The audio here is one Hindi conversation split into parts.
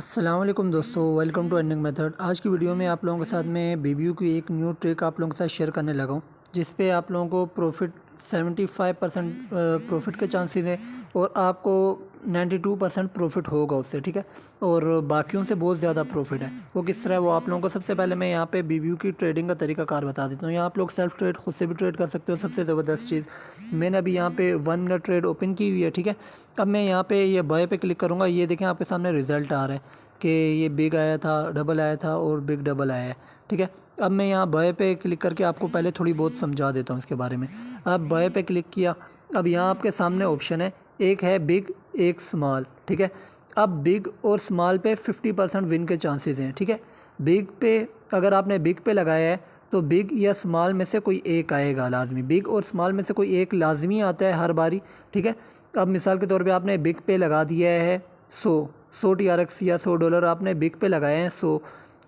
अस्सलाम वालेकुम दोस्तों, वेलकम टू अर्निंग मेथड। आज की वीडियो में आप लोगों के साथ मैं बीबीयू की एक न्यू ट्रिक आप लोगों के साथ शेयर करने लगा हूँ, जिस पे आप लोगों को प्रॉफिट 75% प्रॉफिट के चांसेस है और आपको 92% प्रॉफिट होगा उससे, ठीक है। और बाकियों से बहुत ज़्यादा प्रॉफिट है। वो किस तरह है वो आप लोगों को सबसे पहले मैं यहाँ पे बीबीयू की ट्रेडिंग का तरीकाकार बता देता हूँ। यहाँ आप लोग सेल्फ ट्रेड खुद से भी ट्रेड कर सकते हो। सबसे ज़बरदस्त चीज़, मैंने अभी यहाँ पे 1 मिनट ट्रेड ओपन की हुई है, ठीक है। अब मैं यहाँ पे ये बाय पे क्लिक करूँगा। ये देखें आपके सामने रिज़ल्ट आ रहा है कि ये बिग आया था, डबल आया था और बिग डबल आया है, ठीक है। अब मैं यहाँ बाय पे क्लिक करके आपको पहले थोड़ी बहुत समझा देता हूँ इसके बारे में। अब बाय पे क्लिक किया। अब यहाँ आपके सामने ऑप्शन है, एक है बिग, एक स्मॉल, ठीक है। अब बिग और स्मॉल पे 50% विन के चांसेस हैं, ठीक है। बिग पे अगर आपने बिग पे लगाया है तो बिग या स्मॉल में से कोई एक आएगा लाजमी। बिग और स्मॉल में से कोई एक लाजमी आता है हर बारी, ठीक है। अब मिसाल के तौर पे आपने बिग पे लगा दिया है 100 TRX या $100 आपने बिग पे लगाए हैं 100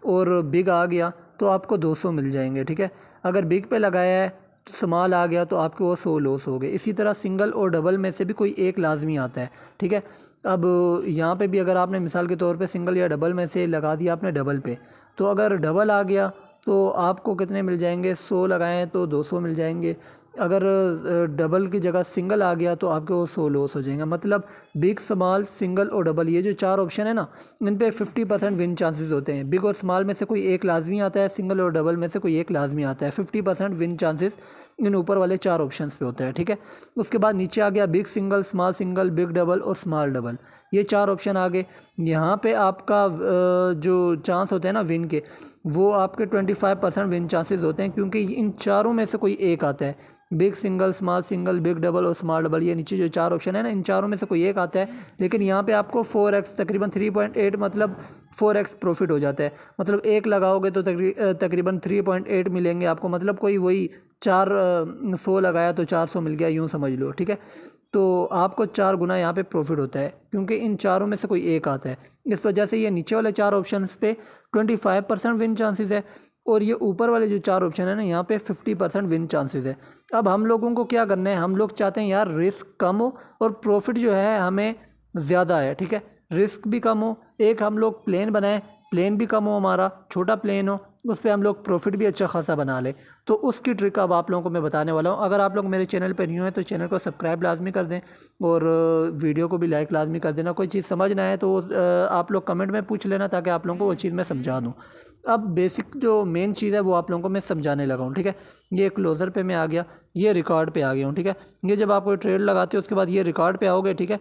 और बिग आ गया तो आपको 200 मिल जाएंगे, ठीक है। अगर बिग पे लगाया है तो स्मॉल आ गया तो आपके वो 100 लॉस हो गए। इसी तरह सिंगल और डबल में से भी कोई एक लाजमी आता है, ठीक है। अब यहाँ पे भी अगर आपने मिसाल के तौर पे सिंगल या डबल में से लगा दिया आपने डबल पे, तो अगर डबल आ गया तो आपको कितने मिल जाएंगे, 100 लगाएं तो 200 मिल जाएंगे। अगर डबल की जगह सिंगल आ गया तो आपके वो 100 लॉस हो जाएंगे। मतलब बिग, स्मॉल, सिंगल और डबल, ये जो 4 ऑप्शन है ना, इन पे 50% विन चांसेस होते हैं। बिग और स्मॉल में से कोई एक लाजमी आता है, सिंगल और डबल में से कोई एक लाजमी आता है। 50% विन चांसेस इन ऊपर वाले 4 ऑप्शंस पे होता है, ठीक है। उसके बाद नीचे आ गया बिग सिंगल, बिग डबल और स्मॉल डबल, ये 4 ऑप्शन आ गए। यहाँ पे आपका जो चांस होते हैं ना विन के, वो आपके 25% विन चांसेस होते हैं, क्योंकि इन चारों में से कोई एक आता है। बिग सिंगल, बिग डबल और स्मॉल डबल, ये नीचे जो 4 ऑप्शन है ना, इन चारों में से कोई एक आता है। लेकिन यहाँ पे आपको 4x तकरीबन 3.8 मतलब 4x प्रॉफिट हो जाता है। मतलब एक लगाओगे तो तकरीबन 3.8 मिलेंगे आपको। मतलब कोई वही 100 लगाया तो 400 मिल गया, यूँ समझ लो, ठीक है। तो आपको 4 गुना यहाँ पे प्रॉफिट होता है, क्योंकि इन चारों में से कोई एक आता है। इस वजह से ये नीचे वाले 4 ऑप्शन पे 25% विन चांसेस है और ये ऊपर वाले जो 4 ऑप्शन है ना, यहाँ पे 50% विन चांसेस है। अब हम लोगों को क्या करना है, हम लोग चाहते हैं यार रिस्क कम हो और प्रॉफिट जो है हमें ज़्यादा है, ठीक है। रिस्क भी कम हो, एक हम लोग प्लेन बनाएं, प्लेन भी कम हो, हमारा छोटा प्लेन हो, उस पर हम लोग प्रॉफिट भी अच्छा खासा बना लें। तो उसकी ट्रिक अब आप लोगों को मैं बताने वाला हूँ। अगर आप लोग मेरे चैनल पर न्यू हैं तो चैनल को सब्सक्राइब लाजमी कर दें और वीडियो को भी लाइक लाजमी कर देना। कोई चीज़ समझ ना आए तो आप लोग कमेंट में पूछ लेना, ताकि आप लोगों को वो चीज़ मैं समझा दूँ। अब बेसिक जो मेन चीज़ है वो आप लोगों को मैं समझाने लगा हूँ, ठीक है। ये क्लोज़र पे मैं आ गया, ये रिकॉर्ड पे आ गया हूँ, ठीक है। ये जब आप कोई ट्रेड लगाते हो उसके बाद ये रिकॉर्ड पे आओगे, ठीक है।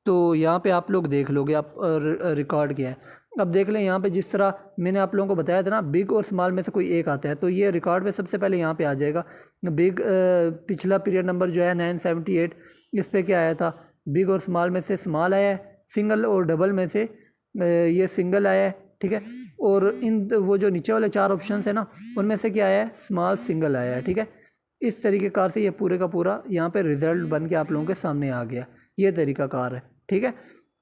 तो यहाँ पे आप लोग देख लोगे आप रिकॉर्ड क्या है। अब देख लें यहाँ पे, जिस तरह मैंने आप लोगों को बताया था ना, बिग और स्मॉल में से कोई एक आता है, तो ये रिकॉर्ड पे सबसे पहले यहाँ पे आ जाएगा। बिग पिछला पीरियड नंबर जो है 978, इस पर क्या आया था, बिग और स्मॉल में से स्मॉल आया है, सिंगल और डबल में से ये सिंगल आया है, ठीक है। और इन वो जो नीचे वाले 4 ऑप्शन है ना, उनमें से क्या आया है, स्मॉल सिंगल आया है, ठीक है। इस तरीके कार से ये पूरे का पूरा यहाँ पे रिजल्ट बन के आप लोगों के सामने आ गया। ये तरीका कार है, ठीक है।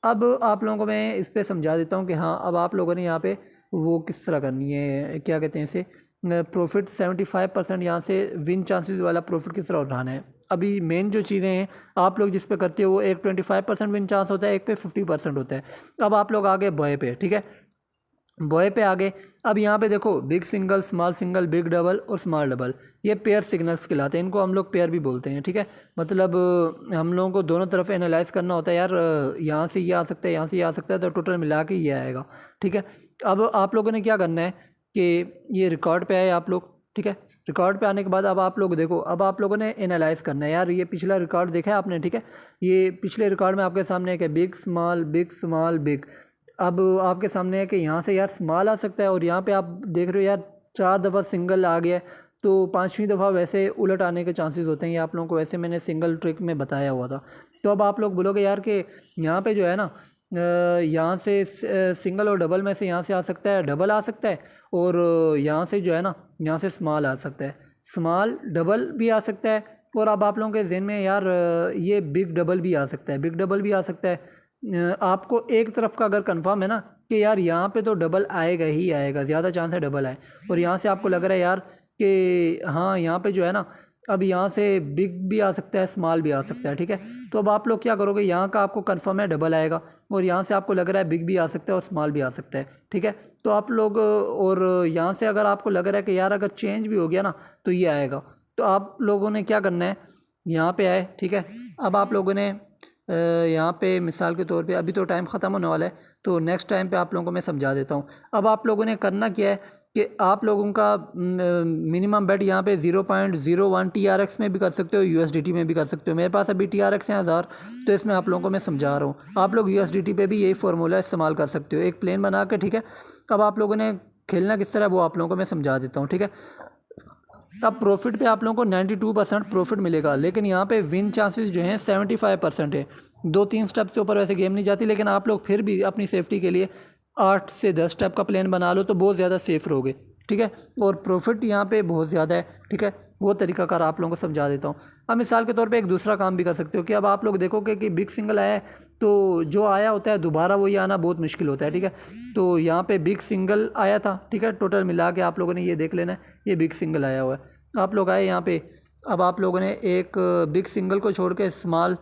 अब आप लोगों को मैं इस पर समझा देता हूँ कि हाँ, अब आप लोगों ने यहाँ पे वो किस तरह करनी है, क्या कहते हैं इसे, प्रॉफिट 75% यहाँ से विन चांसेस वाला प्रॉफिट किस तरह उठाना है। अभी मेन जो चीज़ें हैं आप लोग जिस पे करते हो, वो एक 25% विन चांस होता है, एक पे 50% होता है। अब आप लोग आगे बॉय पे, ठीक है, बॉय पे आ गए। अब यहाँ पे देखो, बिग सिंगल, बिग डबल और स्मॉल डबल, ये पेयर सिग्नल्स कहलाते हैं। इनको हम लोग पेयर भी बोलते हैं, ठीक है। मतलब हम लोगों को दोनों तरफ एनालाइज करना होता है यार, यहाँ से ये आ सकता है, यहाँ से ये आ सकता है, तो टोटल मिला के ये आएगा, ठीक है। अब आप लोगों ने क्या करना है कि ये रिकॉर्ड पे आए आप लोग, ठीक है। रिकॉर्ड पे आने के बाद अब आप लोग देखो, अब आप लोगों ने एनालाइज करना है यार, ये पिछला रिकॉर्ड देखा है आपने, ठीक है। ये पिछले रिकॉर्ड में आपके सामने है कि बिग स्मॉल बिग। अब आपके सामने है कि यहाँ से यार स्मॉल आ सकता है और यहाँ पे आप देख रहे हो यार 4 दफ़ा सिंगल आ गया है, तो 5वीं दफ़ा वैसे उलट आने के चांसेस होते हैं। ये आप लोगों को वैसे मैंने सिंगल ट्रिक में बताया हुआ था। तो अब आप लोग बोलोगे यार कि यहाँ पे जो है ना, यहाँ से सिंगल और डबल में से यहाँ से आ सकता है, डबल आ सकता है, और यहाँ से जो है ना, यहाँ से स्मॉल आ सकता है, स्मॉल डबल भी आ सकता है। और अब आप लोगों के जहन में यार ये बिग डबल भी आ सकता है, बिग डबल भी आ सकता है। आपको एक तरफ का अगर कंफर्म है ना कि यार यहाँ पे तो डबल आएगा ही आएगा, ज़्यादा चांस है डबल आए, और यहाँ से आपको लग रहा है यार कि हाँ यहाँ पे जो है ना अब यहाँ से बिग भी आ सकता है, स्मॉल भी आ सकता है, ठीक है। तो अब आप लोग क्या करोगे, यहाँ का आपको कंफर्म है डबल आएगा, और यहाँ से आपको लग रहा है बिग भी आ सकता है और स्मॉल भी आ सकता है, ठीक है। तो आप लोग और यहाँ से अगर आपको लग रहा है कि यार अगर चेंज भी हो गया ना तो ये आएगा, तो आप लोगों ने क्या करना है, यहाँ पे आए, ठीक है। अब आप लोगों ने यहाँ पे मिसाल के तौर पे अभी तो टाइम ख़त्म होने वाला है, तो नेक्स्ट टाइम पे आप लोगों को मैं समझा देता हूँ। अब आप लोगों ने करना क्या है कि आप लोगों का मिनिमम बेट यहाँ पे 0.01 TRX में भी कर सकते हो, USDT में भी कर सकते हो। मेरे पास अभी TRX है 1000, तो इसमें आप लोगों को मैं समझा रहा हूँ। आप लोग USDT पे भी यही फार्मूला इस्तेमाल कर सकते हो, एक प्लेन बना के, ठीक है। अब आप लोगों ने खेलना किस तरह वो आप लोगों को मैं समझा देता हूँ, ठीक है। अब प्रॉफिट पे आप लोगों को 92% प्रॉफिट मिलेगा, लेकिन यहाँ पे विन चांसेस जो हैं 75% है। 2-3 स्टेप से ऊपर वैसे गेम नहीं जाती, लेकिन आप लोग फिर भी अपनी सेफ्टी के लिए 8 से 10 स्टेप का प्लान बना लो तो बहुत ज़्यादा सेफ रहोगे, ठीक है। और प्रॉफिट यहाँ पे बहुत ज़्यादा है, ठीक है। वो तरीकाकार आप लोगों को समझा देता हूँ। अब मिसाल के तौर पे एक दूसरा काम भी कर सकते हो कि अब आप लोग देखोगे कि बिग सिंगल आया है, तो जो आया होता है दोबारा वही आना बहुत मुश्किल होता है, ठीक है। तो यहाँ पे बिग सिंगल आया था, ठीक है। टोटल मिला के आप लोगों ने ये देख लेना है, ये बिग सिंगल आया हुआ है। आप लोग आए यहाँ पे, अब आप लोगों ने एक बिग सिंगल को छोड़ के स्मॉल,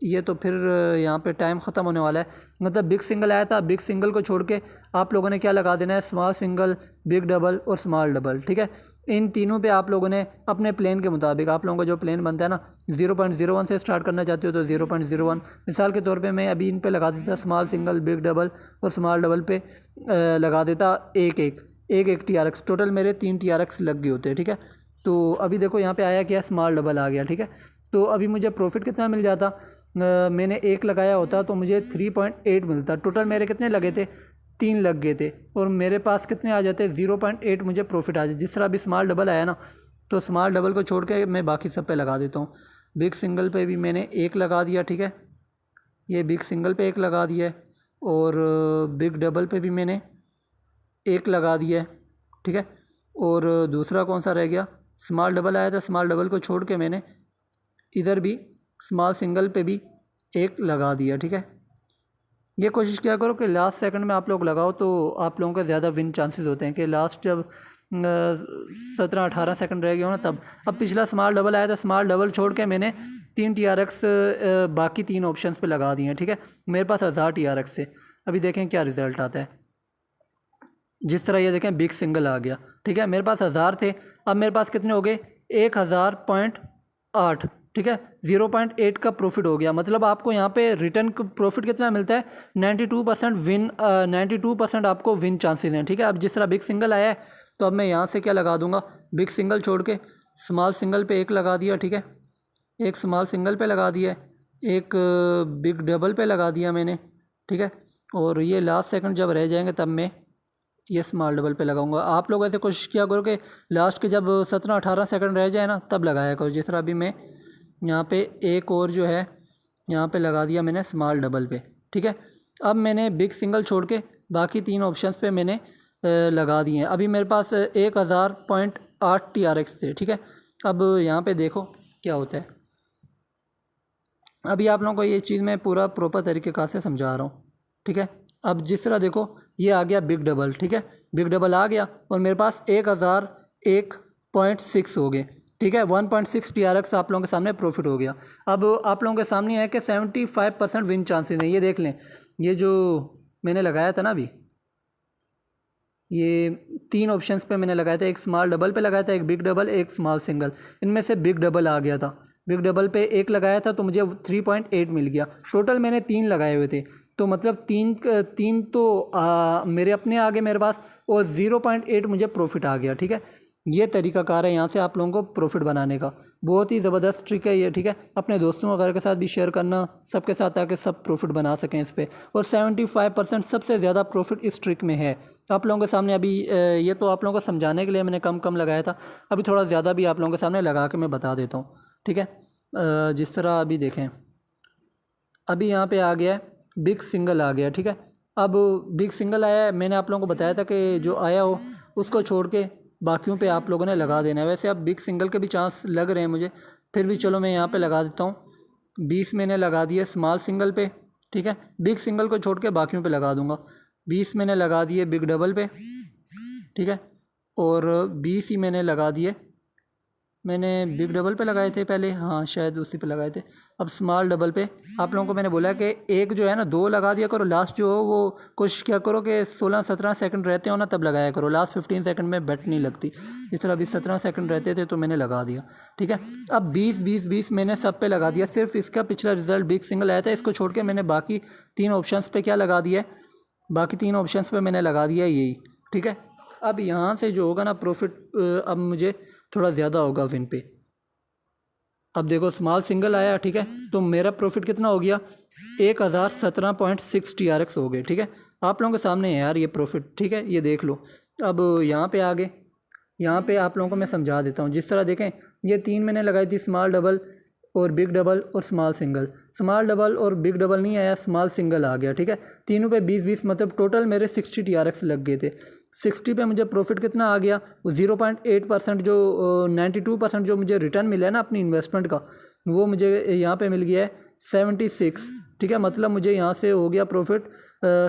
ये तो फिर यहाँ पे टाइम ख़त्म होने वाला है। मतलब बिग सिंगल आया था, बिग सिंगल को छोड़ के आप लोगों ने क्या लगा देना है, स्मॉल सिंगल, बिग डबल और स्मॉल डबल, ठीक है। इन तीनों पे आप लोगों ने अपने प्लेन के मुताबिक, आप लोगों का जो प्लेन बनता है ना, 0.01 से स्टार्ट करना चाहते हो तो 0.01, मिसाल के तौर पे मैं अभी इन पे लगा देता स्मॉल सिंगल, बिग डबल और स्मॉल डबल पे लगा देता एक TRX। टोटल मेरे 3 TRX लग गए होते हैं, ठीक है। तो अभी देखो यहाँ पे आया क्या, स्मॉल डबल आ गया, ठीक है। तो अभी मुझे प्रॉफिट कितना मिल जाता, मैंने एक लगाया होता तो मुझे 3.8 मिलता। टोटल मेरे कितने लगे थे, 3 लग गए थे, और मेरे पास कितने आ जाते, 0.8 मुझे प्रॉफिट आ जाए। जिस तरह अभी स्मॉल डबल आया ना, तो स्मॉल डबल को छोड़ के मैं बाकी सब पे लगा देता हूँ। बिग सिंगल पे भी मैंने एक लगा दिया, ठीक है। ये बिग सिंगल पे एक लगा दिया है, और बिग डबल पे भी मैंने एक लगा दिया है, ठीक है। और दूसरा कौन सा रह गया, स्मॉल डबल आया था, स्मॉल डबल को छोड़ के मैंने इधर भी स्मॉल सिंगल पे भी एक लगा दिया, ठीक है। ये कोशिश किया करो कि लास्ट सेकंड में आप लोग लगाओ, तो आप लोगों का ज़्यादा विन चांसेस होते हैं कि लास्ट जब 17-18 सेकंड रह गए हो ना तब। अब पिछला स्मॉल डबल आया था, स्मॉल डबल छोड़ के मैंने 3 TRX बाकी 3 ऑप्शंस पे लगा दिए हैं, ठीक है। मेरे पास 1000 TRX से, अभी देखें क्या रिज़ल्ट आता है। जिस तरह ये देखें बिग सिंगल आ गया, ठीक है। मेरे पास 1000 थे, अब मेरे पास कितने हो गए, 1000.8, ठीक है। 0.8 का प्रॉफिट हो गया। मतलब आपको यहाँ पे रिटर्न प्रॉफिट कितना मिलता है, 92% विन, 92% आपको विन चांसेस हैं, ठीक है। अब जिस तरह बिग सिंगल आया है, तो अब मैं यहाँ से क्या लगा दूंगा, बिग सिंगल छोड़ के स्मॉल सिंगल पे एक लगा दिया, ठीक है। एक स्मॉल सिंगल पे लगा दिया, एक बिग डबल पे लगा दिया मैंने, ठीक है। और ये लास्ट सेकंड जब रह जाएंगे तब मैं ये स्मॉल डबल पे लगाऊंगा। आप लोग ऐसे कोशिश किया करो कि लास्ट के जब 17-18 सेकंड रह जाए ना तब लगाया करो। जिस तरह अभी मैं यहाँ पे एक और जो है यहाँ पे लगा दिया मैंने स्मॉल डबल पे, ठीक है। अब मैंने बिग सिंगल छोड़ के बाकी 3 ऑप्शंस पे मैंने लगा दिए हैं। अभी मेरे पास 1000.8 TRX थे, ठीक है। अब यहाँ पे देखो क्या होता है। अभी आप लोगों को ये चीज़ मैं पूरा प्रॉपर तरीके से समझा रहा हूँ, ठीक है। अब जिस तरह देखो ये आ गया बिग डबल, ठीक है। बिग डबल आ गया और मेरे पास 1001.6 हो गए, ठीक है। 1.6 TRX आप लोगों के सामने प्रॉफिट हो गया। अब आप लोगों के सामने है कि 75% विन चांसेस हैं। ये देख लें, ये जो मैंने लगाया था ना अभी, ये 3 ऑप्शंस पे मैंने लगाया था, एक स्मॉल डबल पे लगाया था, एक बिग डबल, एक स्मॉल सिंगल। इनमें से बिग डबल आ गया था। बिग डबल पे एक लगाया था तो मुझे 3.8 मिल गया। टोटल मैंने 3 लगाए हुए थे, तो मतलब तीन तो मेरे अपने आ गए मेरे पास, और 0.8 मुझे प्रॉफिट आ गया, ठीक है। ये तरीकाकार है यहाँ से आप लोगों को प्रॉफिट बनाने का। बहुत ही ज़बरदस्त ट्रिक है ये, ठीक है। अपने दोस्तों वगैरह के साथ भी शेयर करना, सबके साथ ताकि सब प्रॉफिट बना सकें इस पर। और 75% सबसे ज़्यादा प्रॉफिट इस ट्रिक में है। आप लोगों के सामने अभी ये तो आप लोगों को समझाने के लिए मैंने कम कम लगाया था, अभी थोड़ा ज़्यादा भी आप लोगों के सामने लगा के मैं बता देता हूँ, ठीक है। जिस तरह अभी देखें, अभी यहाँ पे आ गया है बिग सिंगल आ गया, ठीक है। अब बिग सिंगल आया है, मैंने आप लोगों को बताया था कि जो आया हो उसको छोड़ के बाकियों पे आप लोगों ने लगा देना है। वैसे अब बिग सिंगल के भी चांस लग रहे हैं मुझे, फिर भी चलो मैं यहाँ पे लगा देता हूँ। 20 मैंने लगा दिए स्मॉल सिंगल पे, ठीक है। बिग सिंगल को छोड़ के बाकियों पे लगा दूंगा। 20 मैंने लगा दिए बिग डबल पे, ठीक है। और 20 ही मैंने लगा दिए मैंने बिग डबल पे लगाए थे पहले, हाँ शायद उसी पे लगाए थे। अब स्मॉल डबल पे आप लोगों को मैंने बोला कि एक जो है ना 2 लगा दिया करो, लास्ट जो हो वो कोशिश क्या करो कि 16-17 सेकंड रहते हो ना तब लगाया करो, लास्ट 15 सेकंड में बेट नहीं लगती। इस तरह अभी 17 सेकंड रहते थे तो मैंने लगा दिया, ठीक है। अब 20-20-20 मैंने सब पे लगा दिया, सिर्फ इसका पिछला रिजल्ट बिग सिंगल आया था, इसको छोड़ के मैंने बाकी 3 ऑप्शंस पे क्या लगा दिया है, बाकी 3 ऑप्शंस पे मैंने लगा दिया यही, ठीक है। अब यहाँ से जो होगा ना प्रॉफिट, अब मुझे थोड़ा ज़्यादा होगा विन पे। अब देखो स्मॉल सिंगल आया, ठीक है, तो मेरा प्रॉफिट कितना हो गया, 1017.6 TRX हो गए, ठीक है। आप लोगों के सामने है यार ये प्रॉफिट, ठीक है, ये देख लो। अब यहाँ पे आगे, यहाँ पे आप लोगों को मैं समझा देता हूँ। जिस तरह देखें, ये 3 मैंने लगाई थी, स्मॉल डबल और बिग डबल और स्मॉल सिंगल। स्मॉल डबल और बिग डबल नहीं आया, स्मॉल सिंगल आ गया, ठीक है। तीनों पे 20-20 मतलब टोटल मेरे 60 TRX लग गए थे। 60 पे मुझे प्रॉफिट कितना आ गया, वो 0.8% जो 92% जो मुझे रिटर्न मिला है ना अपनी इन्वेस्टमेंट का, वो मुझे यहाँ पे मिल गया है 76, ठीक है। मतलब मुझे यहाँ से हो गया प्रॉफिट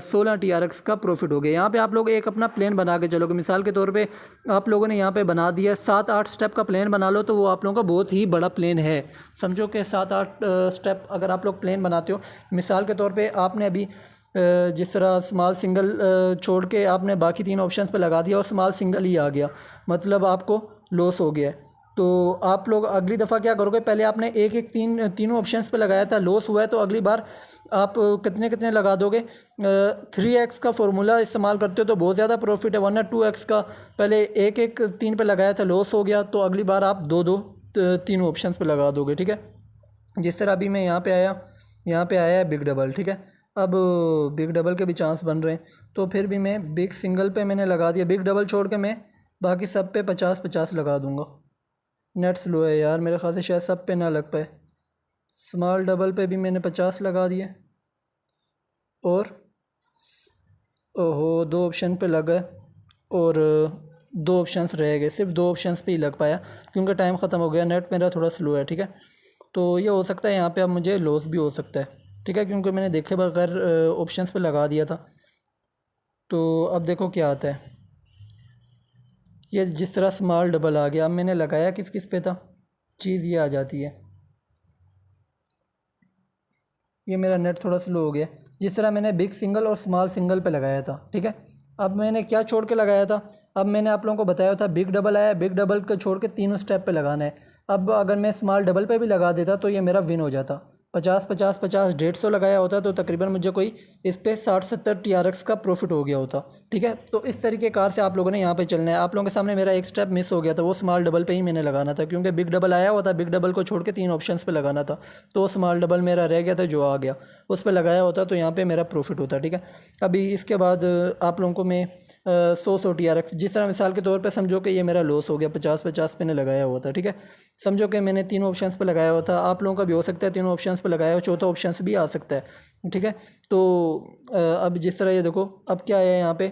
16 TRX का प्रॉफिट हो गया। यहाँ पे आप लोग एक अपना प्लान बना के चलोगे, मिसाल के तौर पे आप लोगों ने यहाँ पे बना दिया 7-8 स्टेप का प्लान बना लो, तो वो आप लोगों का बहुत ही बड़ा प्लान है। समझो कि 7-8 स्टेप अगर आप लोग प्लान बनाते हो, मिसाल के तौर पे आपने अभी जिस तरह स्मॉल सिंगल छोड़ के आपने बाकी 3 ऑप्शंस पे लगा दिया और स्मॉल सिंगल ही आ गया, मतलब आपको लॉस हो गया है। तो आप लोग अगली दफ़ा क्या करोगे, पहले आपने एक तीनों ऑप्शंस पे लगाया था, लॉस हुआ है, तो अगली बार आप कितने कितने लगा दोगे। 3x का फार्मूला इस्तेमाल करते हो तो बहुत ज़्यादा प्रॉफिट है, वरना 2x का पहले एक 3 पे लगाया था, लॉस हो गया, तो अगली बार आप 2-2 तीनों ऑप्शंस पे लगा दोगे, ठीक है। जिस तरह अभी मैं यहाँ पे आया, यहाँ पे आया है बिग डबल, ठीक है। अब बिग डबल के भी चांस बन रहे हैं, तो फिर भी मैं बिग सिंगल पे मैंने लगा दिया, बिग डबल छोड़ के मैं बाकी सब पे 50-50 लगा दूंगा। नेट स्लो है यार, मेरे ख्याल से शायद सब पे ना लग पाए। स्मॉल डबल पे भी मैंने 50 लगा दिए, और ओहो 2 ऑप्शन पे लगा, और 2 ऑप्शंस रह गए, सिर्फ 2 ऑप्शंस पे ही लग पाया क्योंकि टाइम ख़त्म हो गया, नेट मेरा थोड़ा स्लो है, ठीक है। तो ये हो सकता है यहाँ पे अब मुझे लॉस भी हो सकता है, ठीक है, क्योंकि मैंने देखे बगैर ऑप्शंस पे लगा दिया था। तो अब देखो क्या आता है, ये जिस तरह स्मॉल डबल आ गया, अब मैंने लगाया किस किस पे था, चीज़ ये आ जाती है। ये मेरा नेट थोड़ा स्लो हो गया। जिस तरह मैंने बिग सिंगल और स्मॉल सिंगल पे लगाया था, ठीक है। अब मैंने क्या छोड़ के लगाया था, अब मैंने आप लोगों को बताया था बिग डबल आया, बिग डबल को छोड़ के तीनों स्टेप पे लगाना है। अब अगर मैं स्मॉल डबल पे भी लगा देता तो ये मेरा विन हो जाता। 50-50-50 150 लगाया होता तो तकरीबन मुझे कोई इस पे 60-70 TRX का प्रॉफिट हो गया होता, ठीक है। तो इस तरीके कार से आप लोगों ने यहाँ पे चलना है। आप लोगों के सामने मेरा एक स्टेप मिस हो गया था, वो स्मॉल डबल पे ही मैंने लगाना था, क्योंकि बिग डबल आया हुआ था, बिग डबल को छोड़ के 3 ऑप्शंस पे लगाना था, तो स्मॉल डबल मेरा रह गया था जो आ गया, उस पर लगाया होता तो यहाँ पे मेरा प्रॉफिट होता, ठीक है। अभी इसके बाद आप लोगों को मैं 100 TRX, जिस तरह मिसाल के तौर पे समझो कि ये मेरा लॉस हो गया, 50-50 मैंने लगाया हुआ था, ठीक है। समझो कि मैंने 3 ऑप्शंस पे लगाया हुआ था, आप लोगों का भी हो सकता है 3 ऑप्शंस पे लगाया हो, चौथा ऑप्शंस भी आ सकता है, ठीक है। तो अब जिस तरह ये देखो, अब क्या आया यहाँ पे,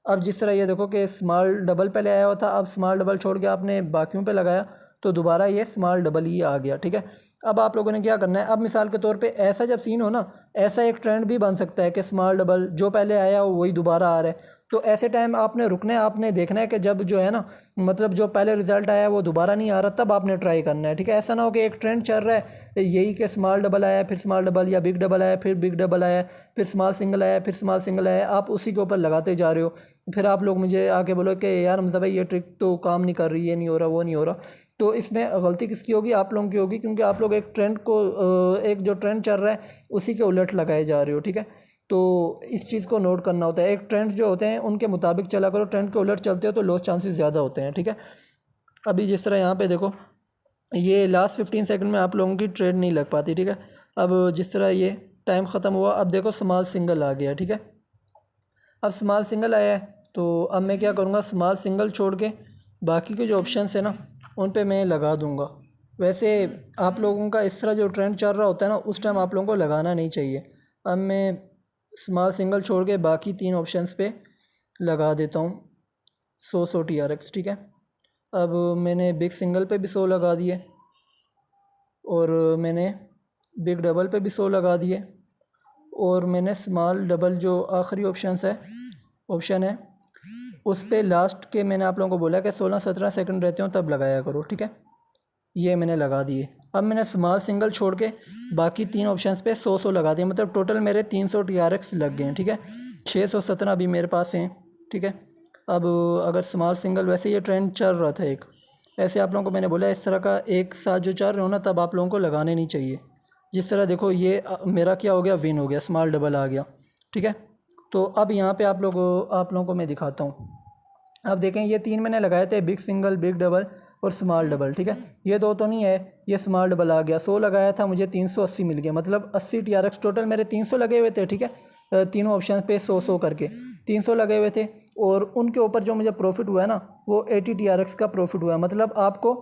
अब जिस तरह ये देखो कि स्मॉल डबल पहले आया हुआ था, अब स्मॉल डबल छोड़ के आपने बाकियों पे लगाया तो दोबारा ये स्मॉल डबल ही आ गया, ठीक है। अब आप लोगों ने क्या करना है, अब मिसाल के तौर पे ऐसा जब सीन हो ना, ऐसा एक ट्रेंड भी बन सकता है कि स्मॉल डबल जो पहले आया हो वही दोबारा आ रहा है, तो ऐसे टाइम आपने रुकना है, आपने देखना है कि जब जो है ना, मतलब जो पहले रिजल्ट आया वो दोबारा नहीं आ रहा, तब आपने ट्राई करना है, ठीक है। ऐसा ना हो कि एक ट्रेंड चल रहा है यही कि स्मॉल डबल आया फिर स्मॉल डबल, या बिग डबल आया फिर बिग डबल आया, फिर स्मॉल सिंगल आया फिर स्मॉल सिंगल आया, आप उसी के ऊपर लगाते जा रहे हो, फिर आप लोग मुझे आके बोलो कि यार मतलब भाई ये ट्रिक तो काम नहीं कर रही, ये नहीं हो रहा, वो नहीं हो रहा। तो इसमें गलती किसकी होगी, आप लोगों की होगी, क्योंकि आप लोग एक ट्रेंड को एक जो ट्रेंड चल रहा है उसी के उलट लगाए जा रहे हो, ठीक है। तो इस चीज़ को नोट करना होता है, एक ट्रेंड जो होते हैं उनके मुताबिक चला करो, ट्रेंड के उलट चलते हो तो लॉस चांसेस ज़्यादा होते हैं, ठीक है। अभी जिस तरह यहाँ पे देखो, ये लास्ट 15 सेकंड में आप लोगों की ट्रेड नहीं लग पाती, ठीक है। अब जिस तरह ये टाइम ख़त्म हुआ, अब देखो स्मॉल सिंगल आ गया, ठीक है। अब स्मॉल सिंगल आया है, तो अब मैं क्या करूँगा, स्मॉल सिंगल छोड़ के बाकी के जो ऑप्शंस है ना उन पे मैं लगा दूँगा। वैसे आप लोगों का इस तरह जो ट्रेंड चल रहा होता है ना, उस टाइम आप लोगों को लगाना नहीं चाहिए। अब मैं स्मॉल सिंगल छोड़ के बाकी 3 ऑप्शंस पे लगा देता हूँ 100 TRX, ठीक है। अब मैंने बिग सिंगल पे भी 100 लगा दिए, और मैंने बिग डबल पे भी 100 लगा दिए, और मैंने स्मॉल डबल जो आखिरी ऑप्शन है उस पे लास्ट के मैंने आप लोगों को बोला कि 16-17 सेकंड रहते हो तब लगाया करो, ठीक है। ये मैंने लगा दिए। अब मैंने स्मॉल सिंगल छोड़ के बाकी 3 ऑप्शंस पे 100 लगा दिए, मतलब टोटल मेरे 300 TRX लग गए हैं, ठीक है। 617 अभी मेरे पास हैं, ठीक है। अब अगर स्मॉल सिंगल, वैसे ये ट्रेंड चल रहा था एक, ऐसे आप लोगों को मैंने बोला इस तरह का एक साथ जो चल रहे हो ना, तब आप लोगों को लगाने नहीं चाहिए। जिस तरह देखो ये मेरा क्या हो गया, विन हो गया, स्मॉल डबल आ गया, ठीक है। तो अब यहाँ पे आप लोगों को मैं दिखाता हूँ। अब देखें ये 3 मैंने लगाए थे, बिग सिंगल, बिग डबल और स्मॉल डबल, ठीक है। ये 2 तो नहीं है, ये स्मॉल डबल आ गया। 100 लगाया था, मुझे 380 मिल गया, मतलब 80 TRX टोटल मेरे 300 लगे हुए थे, ठीक है। तीनों ऑप्शन पे 100 करके 300 लगे हुए थे, और उनके ऊपर जो मुझे प्रॉफिट हुआ है ना, वो 80 TRX का प्रॉफिट हुआ है। मतलब आपको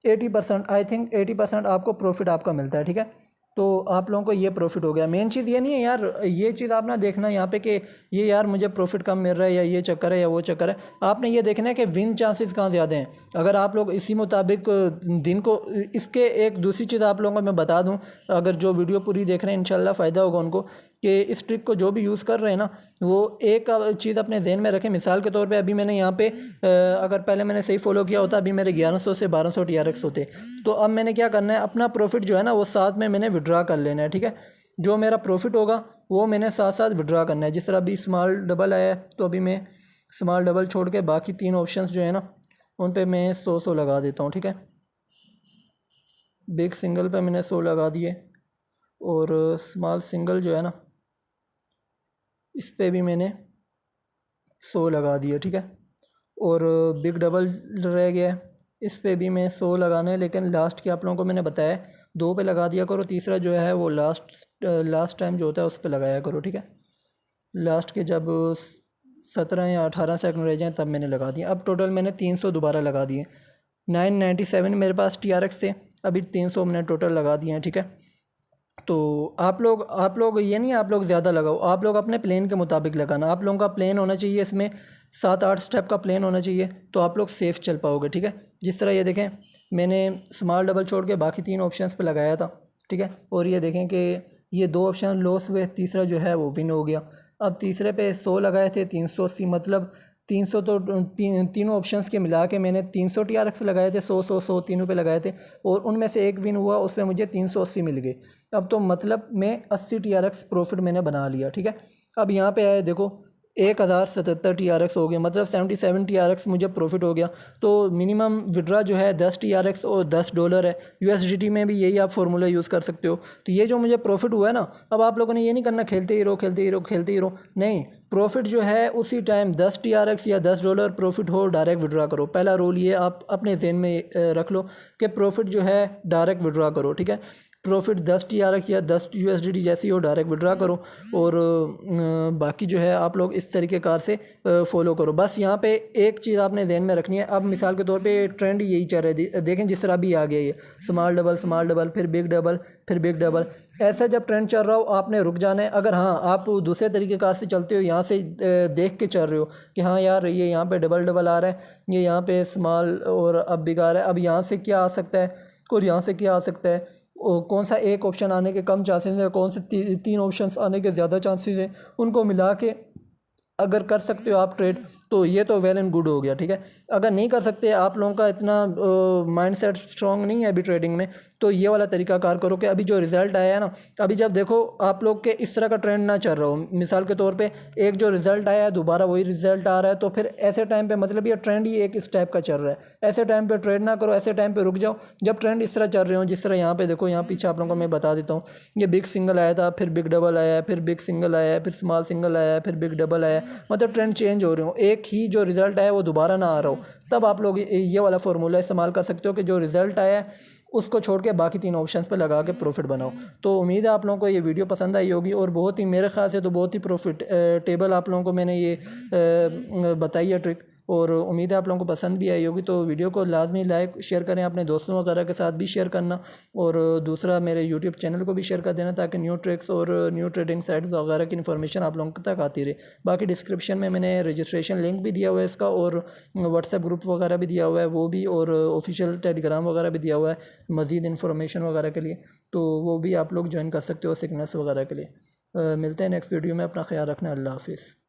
80%, आई थिंक 80% आपको प्रॉफिट आपका मिलता है, ठीक है। तो आप लोगों को ये प्रॉफिट हो गया। मेन चीज़ ये नहीं है यार, ये चीज़ आप ना देखना यहाँ पे कि ये यार मुझे प्रॉफिट कम मिल रहा है, या ये चक्कर है, या वो चक्कर है। आपने ये देखना है कि विन चांसेस कहाँ ज़्यादा हैं। अगर आप लोग इसी मुताबिक दिन को, इसके एक दूसरी चीज़ आप लोगों को मैं बता दूँ, अगर जो वीडियो पूरी देख रहे हैं इंशाल्लाह फ़ायदा होगा उनको, कि इस ट्रिक को जो भी यूज़ कर रहे हैं ना, वो एक चीज़ अपने जहन में रखें। मिसाल के तौर पे अभी मैंने यहाँ पे अगर पहले मैंने सही फॉलो किया होता, अभी मेरे 1100 से 1200 TRX होते। तो अब मैंने क्या करना है, अपना प्रॉफिट जो है ना वो साथ में मैंने विड्रा कर लेना है, ठीक है। जो मेरा प्रॉफिट होगा वो मैंने साथ साथ विड्रा करना है। जिस तरह अभी स्मॉल डबल आया है, तो अभी मैं स्मॉल डबल छोड़ के बाकी 3 ऑप्शंस जो है ना, उन पे मैं 100 लगा देता हूँ, ठीक है। बिग सिंगल पे मैंने 100 लगा दिए, और स्मॉल सिंगल जो है ना, इस पे भी मैंने 100 लगा दिए, ठीक है। और बिग डबल रह गया, इस पे भी मैं 100 लगाना है, लेकिन लास्ट के आप लोगों को मैंने बताया 2 पे लगा दिया करो, तीसरा जो है वो लास्ट टाइम जो होता है उस पे लगाया करो, ठीक है। लास्ट के जब 17 या 18 सेकंड रह जाएँ तब मैंने लगा दिया। अब टोटल मैंने 300 दोबारा लगा दिए। 997 मेरे पास TRX थे, अभी 300 मैंने टोटल लगा दिए हैं, ठीक है। तो आप लोग ये नहीं आप लोग ज़्यादा लगाओ, आप लोग अपने प्लेन के मुताबिक लगाना। आप लोगों का प्लेन होना चाहिए, इसमें 7-8 स्टेप का प्लेन होना चाहिए, तो आप लोग सेफ़ चल पाओगे, ठीक है। जिस तरह ये देखें, मैंने स्मॉल डबल छोड़ के बाकी 3 ऑप्शंस पे लगाया था, ठीक है। और ये देखें कि ये 2 ऑप्शन लॉस हुए, तीसरा जो है वो विन हो गया। अब तीसरे पे 100 लगाए थे, 380, मतलब 300 तो तीनों ऑप्शंस के मिला के मैंने 300 TRX लगाए थे, 100 तीनों पे लगाए थे, और उनमें से एक विन हुआ, उसमें मुझे 380 मिल गए। अब तो मतलब मैं 80 TRX प्रॉफिट मैंने बना लिया, ठीक है। अब यहाँ पे आए देखो 1077 TRX हो गया, मतलब 77 TRX मुझे प्रॉफिट हो गया। तो मिनिमम विड्रा जो है 10 TRX और $10 है। USDT में भी यही आप फार्मूला यूज़ कर सकते हो। तो ये जो मुझे प्रॉफिट हुआ है ना, अब आप लोगों ने ये नहीं करना खेलते ही रहो, खेलते ही रहो, खेलते ही रहो, नहीं। प्रॉफिट जो है उसी टाइम 10 TRX या $10 प्रॉफिट हो, डायरेक्ट विड्रा करो। पहला रूल ये आप अपने जहन में रख लो कि प्रॉफिट जो है डायरेक्ट विड्रा करो, ठीक है। प्रॉफिट 10 TRX या 10 USDT जैसी हो, डायरेक्ट विड्रा करो। और बाकी जो है आप लोग इस तरीके कार से फॉलो करो। बस यहाँ पे एक चीज़ आपने ध्यान में रखनी है। अब मिसाल के तौर पे ट्रेंड यही चल रहा है, देखें जिस तरह भी आ गया ये स्मॉल डबल, फिर बिग डबल, फिर बिग डबल। ऐसा जब ट्रेंड चल रहा हो आपने रुक जाना है। अगर हाँ आप दूसरे तरीके कार से चलते हो, यहाँ से देख के चल रहे हो कि हाँ यार ये यहाँ पे डबल डबल आ रहा है, ये यहाँ पे स्मॉल और अब बिग आ रहा है, अब यहाँ से क्या आ सकता है और यहाँ से क्या आ सकता है, और कौन सा एक ऑप्शन आने के कम चांसेस हैं, कौन से 3 ऑप्शंस आने के ज़्यादा चांसेस हैं, उनको मिला के अगर कर सकते हो आप ट्रेड, तो ये तो वेल एंड गुड हो गया, ठीक है। अगर नहीं कर सकते, आप लोगों का इतना माइंडसेट स्ट्रांग नहीं है अभी ट्रेडिंग में, तो ये वाला तरीका कार करो कि अभी जो रिज़ल्ट आया है ना, अभी जब देखो आप लोग के इस तरह का ट्रेंड ना चल रहा हो, मिसाल के तौर पे एक जो रिज़ल्ट आया है दोबारा वही रिज़ल्ट आ रहा है, तो फिर ऐसे टाइम पे मतलब ये ट्रेंड ही एक इस टाइप का चल रहा है, ऐसे टाइम पे ट्रेड ना करो, ऐसे टाइम पे रुक जाओ। जब ट्रेंड इस तरह चल रहे हो, जिस तरह यहाँ पे देखो, यहाँ पीछे आप लोगों को मैं बता देता हूँ, ये बिग सिंगल आया था, फिर बिग डबल आया, फिर बिग सिंगल आया, फिर स्मॉल सिंगल आया, फिर बिग डबल आया, मतलब ट्रेंड चेंज हो रहे हो, एक ही जो रिज़ल्ट आया वो दोबारा ना आ रहा हो, तब आप लोग ये वाला फार्मूला इस्तेमाल कर सकते हो कि जो रिज़ल्ट आया है उसको छोड़ के बाकी 3 ऑप्शंस पे लगा के प्रॉफिट बनाओ। तो उम्मीद है आप लोगों को ये वीडियो पसंद आई होगी, और बहुत ही मेरे ख्याल से तो बहुत ही प्रॉफिट टेबल आप लोगों को मैंने ये बताई है ट्रिक, और उम्मीद है आप लोगों को पसंद भी आई होगी। तो वीडियो को लाजमी लाइक शेयर करें, अपने दोस्तों वगैरह के साथ भी शेयर करना, और दूसरा मेरे यूट्यूब चैनल को भी शेयर कर देना, ताकि न्यू ट्रिक्स और न्यू ट्रेडिंग साइट्स वगैरह की इन्फॉर्मेशन आप लोगों तक आती रहे। बाकी डिस्क्रिप्शन में मैंने रजिस्ट्रेशन लिंक भी दिया हुआ है इसका, और व्हाट्सएप ग्रुप वगैरह भी दिया हुआ है वो भी, और ऑफिशियल टेलीग्राम वगैरह भी दिया हुआ है मज़ीद इन्फॉर्मेशन वगैरह के लिए, तो वो भी आप लोग ज्वाइन कर सकते हो सिग्नल्स वगैरह के लिए। मिलते हैं नेक्स्ट वीडियो में, अपना ख्याल रखना, अल्लाह हाफिज़।